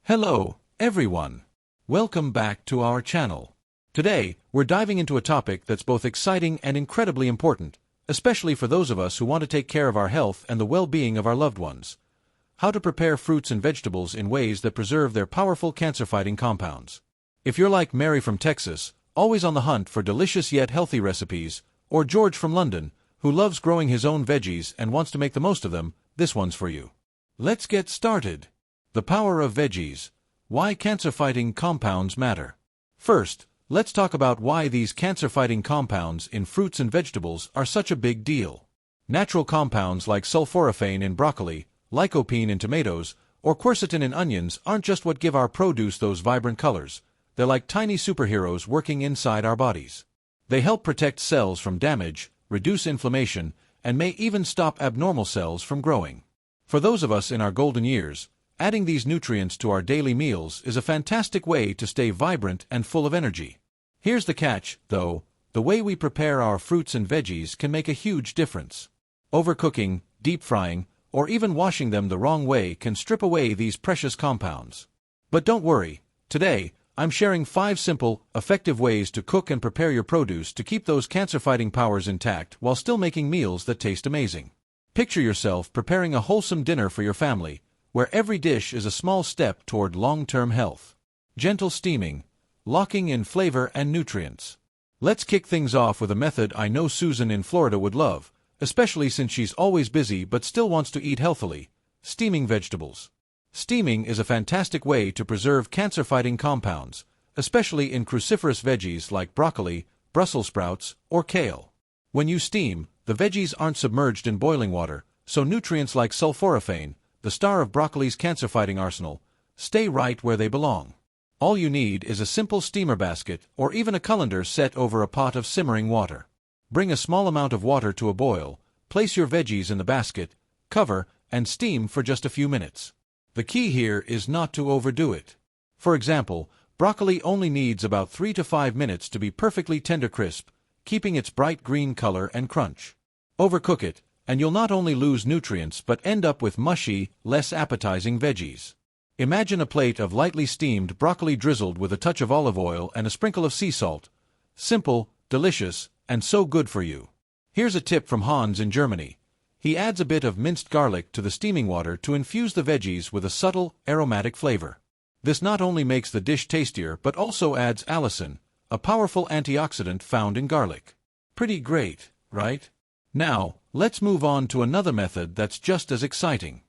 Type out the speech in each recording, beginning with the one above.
Hello, everyone. Welcome back to our channel. Today, we're diving into a topic that's both exciting and incredibly important, especially for those of us who want to take care of our health and the well-being of our loved ones. How to prepare fruits and vegetables in ways that preserve their powerful cancer-fighting compounds. If you're like Mary from Texas, always on the hunt for delicious yet healthy recipes, or George from London, who loves growing his own veggies and wants to make the most of them, this one's for you. Let's get started. The power of veggies. Why cancer-fighting compounds matter. First, let's talk about why these cancer-fighting compounds in fruits and vegetables are such a big deal. Natural compounds like sulforaphane in broccoli, lycopene in tomatoes, or quercetin in onions aren't just what give our produce those vibrant colors. They're like tiny superheroes working inside our bodies. They help protect cells from damage, reduce inflammation, and may even stop abnormal cells from growing. For those of us in our golden years, adding these nutrients to our daily meals is a fantastic way to stay vibrant and full of energy. Here's the catch, though: the way we prepare our fruits and veggies can make a huge difference. Overcooking, deep frying, or even washing them the wrong way can strip away these precious compounds. But don't worry, today, I'm sharing 5 simple, effective ways to cook and prepare your produce to keep those cancer-fighting powers intact while still making meals that taste amazing. Picture yourself preparing a wholesome dinner for your family, where every dish is a small step toward long-term health. Gentle steaming, locking in flavor and nutrients. Let's kick things off with a method I know Susan in Florida would love, especially since she's always busy but still wants to eat healthily: steaming vegetables. Steaming is a fantastic way to preserve cancer-fighting compounds, especially in cruciferous veggies like broccoli, Brussels sprouts, or kale. When you steam, the veggies aren't submerged in boiling water, so nutrients like sulforaphane, the star of broccoli's cancer-fighting arsenal, stay right where they belong. All you need is a simple steamer basket or even a colander set over a pot of simmering water. Bring a small amount of water to a boil, place your veggies in the basket, cover, and steam for just a few minutes. The key here is not to overdo it. For example, broccoli only needs about 3 to 5 minutes to be perfectly tender crisp, keeping its bright green color and crunch. Overcook it, and you'll not only lose nutrients but end up with mushy, less appetizing veggies. Imagine a plate of lightly steamed broccoli drizzled with a touch of olive oil and a sprinkle of sea salt. Simple, delicious, and so good for you. Here's a tip from Hans in Germany. He adds a bit of minced garlic to the steaming water to infuse the veggies with a subtle, aromatic flavor. This not only makes the dish tastier but also adds allicin, a powerful antioxidant found in garlic. Pretty great, right? Now, let's move on to another method that's just as exciting.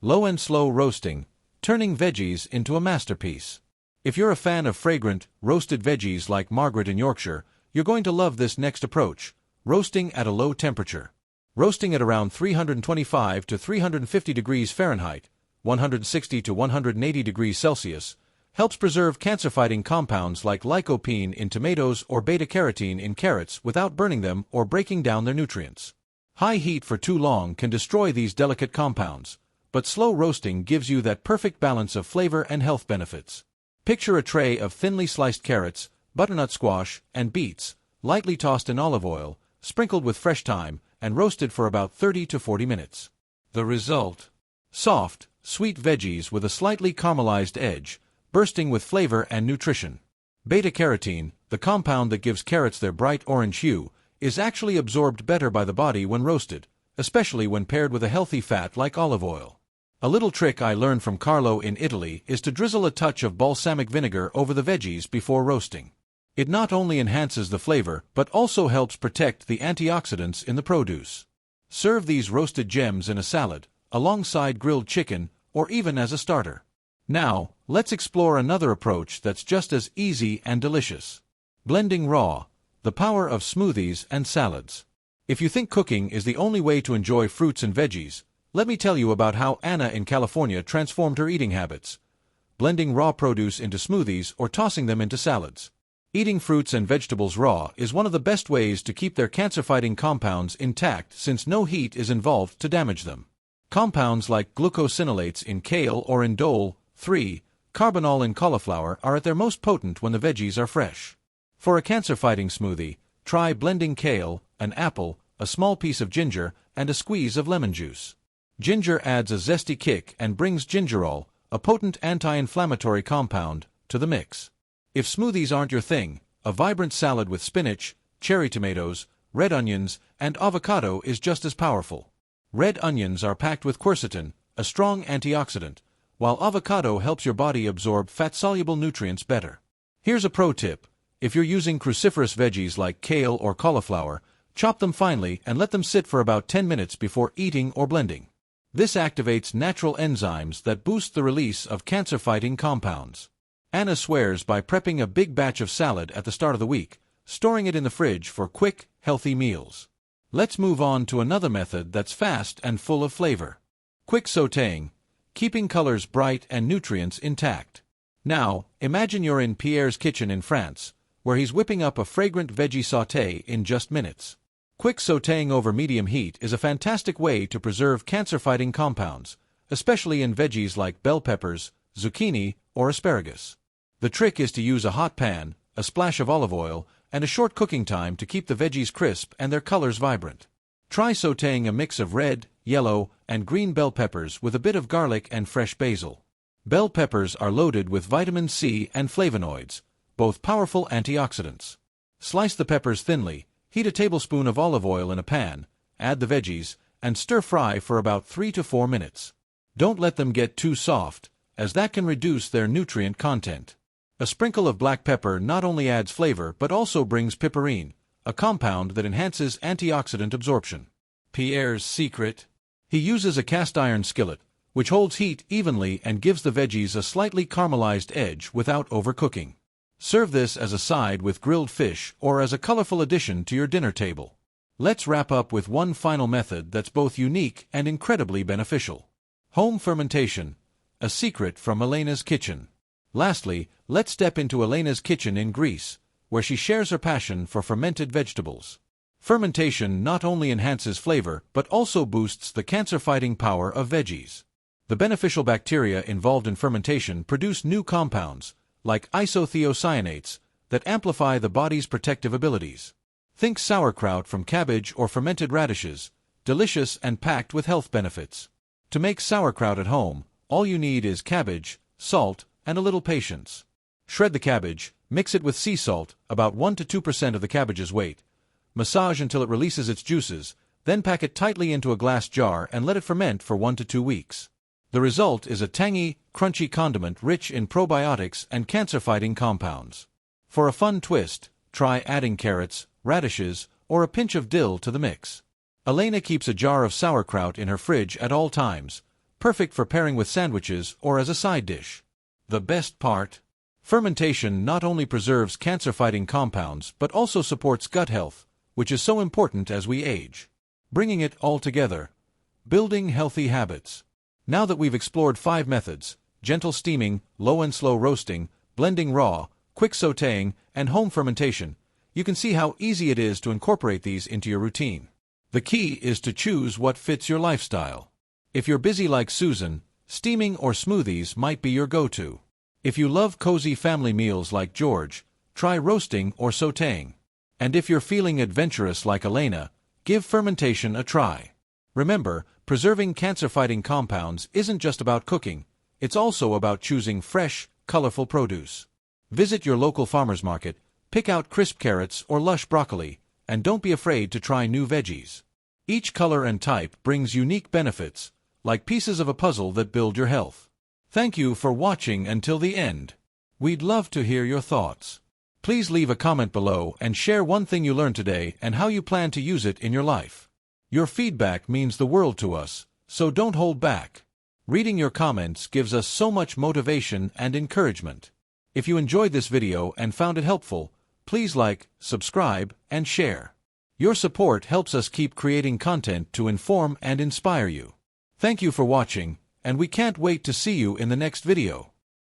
Low and slow roasting, turning veggies into a masterpiece. If you're a fan of fragrant, roasted veggies like Margaret in Yorkshire, you're going to love this next approach: roasting at a low temperature. Roasting at around 325 to 350 degrees Fahrenheit, 160 to 180 degrees Celsius, helps preserve cancer-fighting compounds like lycopene in tomatoes or beta-carotene in carrots without burning them or breaking down their nutrients. High heat for too long can destroy these delicate compounds, but slow roasting gives you that perfect balance of flavor and health benefits. Picture a tray of thinly sliced carrots, butternut squash, and beets, lightly tossed in olive oil, sprinkled with fresh thyme, and roasted for about 30 to 40 minutes. The result? Soft, sweet veggies with a slightly caramelized edge, bursting with flavor and nutrition. Beta-carotene, the compound that gives carrots their bright orange hue, is actually absorbed better by the body when roasted, especially when paired with a healthy fat like olive oil. A little trick I learned from Carlo in Italy is to drizzle a touch of balsamic vinegar over the veggies before roasting. It not only enhances the flavor but also helps protect the antioxidants in the produce. Serve these roasted gems in a salad, alongside grilled chicken, or even as a starter. Now, let's explore another approach that's just as easy and delicious. Blending raw, the power of smoothies and salads. If you think cooking is the only way to enjoy fruits and veggies, let me tell you about how Anna in California transformed her eating habits. Blending raw produce into smoothies or tossing them into salads. Eating fruits and vegetables raw is one of the best ways to keep their cancer-fighting compounds intact since no heat is involved to damage them. Compounds like glucosinolates in kale or indole, 3, carbonol in cauliflower are at their most potent when the veggies are fresh. For a cancer-fighting smoothie, try blending kale, an apple, a small piece of ginger, and a squeeze of lemon juice. Ginger adds a zesty kick and brings gingerol, a potent anti-inflammatory compound, to the mix. If smoothies aren't your thing, a vibrant salad with spinach, cherry tomatoes, red onions, and avocado is just as powerful. Red onions are packed with quercetin, a strong antioxidant, while avocado helps your body absorb fat-soluble nutrients better. Here's a pro tip. If you're using cruciferous veggies like kale or cauliflower, chop them finely and let them sit for about 10 minutes before eating or blending. This activates natural enzymes that boost the release of cancer-fighting compounds. Anna swears by prepping a big batch of salad at the start of the week, storing it in the fridge for quick, healthy meals. Let's move on to another method that's fast and full of flavor. Quick sautéing, keeping colors bright and nutrients intact. Now, imagine you're in Pierre's kitchen in France, where he's whipping up a fragrant veggie sauté in just minutes. Quick sautéing over medium heat is a fantastic way to preserve cancer-fighting compounds, especially in veggies like bell peppers, zucchini, or asparagus. The trick is to use a hot pan, a splash of olive oil, and a short cooking time to keep the veggies crisp and their colors vibrant. Try sautéing a mix of red, yellow, and green bell peppers with a bit of garlic and fresh basil. Bell peppers are loaded with vitamin C and flavonoids, both powerful antioxidants. Slice the peppers thinly, heat a tablespoon of olive oil in a pan, add the veggies, and stir-fry for about 3 to 4 minutes. Don't let them get too soft, as that can reduce their nutrient content. A sprinkle of black pepper not only adds flavor but also brings piperine, a compound that enhances antioxidant absorption. Pierre's secret? He uses a cast-iron skillet, which holds heat evenly and gives the veggies a slightly caramelized edge without overcooking. Serve this as a side with grilled fish or as a colorful addition to your dinner table. Let's wrap up with one final method that's both unique and incredibly beneficial. Home fermentation, a secret from Elena's kitchen. Lastly, let's step into Elena's kitchen in Greece, where she shares her passion for fermented vegetables. Fermentation not only enhances flavor but also boosts the cancer-fighting power of veggies. The beneficial bacteria involved in fermentation produce new compounds, like isothiocyanates, that amplify the body's protective abilities. Think sauerkraut from cabbage or fermented radishes, delicious and packed with health benefits. To make sauerkraut at home, all you need is cabbage, salt, and a little patience. Shred the cabbage, mix it with sea salt, about 1 to 2% of the cabbage's weight. Massage until it releases its juices, then pack it tightly into a glass jar and let it ferment for 1 to 2 weeks. The result is a tangy, crunchy condiment rich in probiotics and cancer-fighting compounds. For a fun twist, try adding carrots, radishes, or a pinch of dill to the mix. Elena keeps a jar of sauerkraut in her fridge at all times, perfect for pairing with sandwiches or as a side dish. The best part? Fermentation not only preserves cancer-fighting compounds but also supports gut health, which is so important as we age. Bringing it all together. Building healthy habits. Now that we've explored 5 methods, gentle steaming, low and slow roasting, blending raw, quick sautéing, and home fermentation, you can see how easy it is to incorporate these into your routine. The key is to choose what fits your lifestyle. If you're busy like Susan, steaming or smoothies might be your go-to. If you love cozy family meals like George, try roasting or sautéing. And if you're feeling adventurous like Elena, give fermentation a try. Remember, preserving cancer-fighting compounds isn't just about cooking, it's also about choosing fresh, colorful produce. Visit your local farmer's market, pick out crisp carrots or lush broccoli, and don't be afraid to try new veggies. Each color and type brings unique benefits, like pieces of a puzzle that build your health. Thank you for watching until the end. We'd love to hear your thoughts. Please leave a comment below and share one thing you learned today and how you plan to use it in your life. Your feedback means the world to us, so don't hold back. Reading your comments gives us so much motivation and encouragement. If you enjoyed this video and found it helpful, please like, subscribe, and share. Your support helps us keep creating content to inform and inspire you. Thank you for watching, and we can't wait to see you in the next video.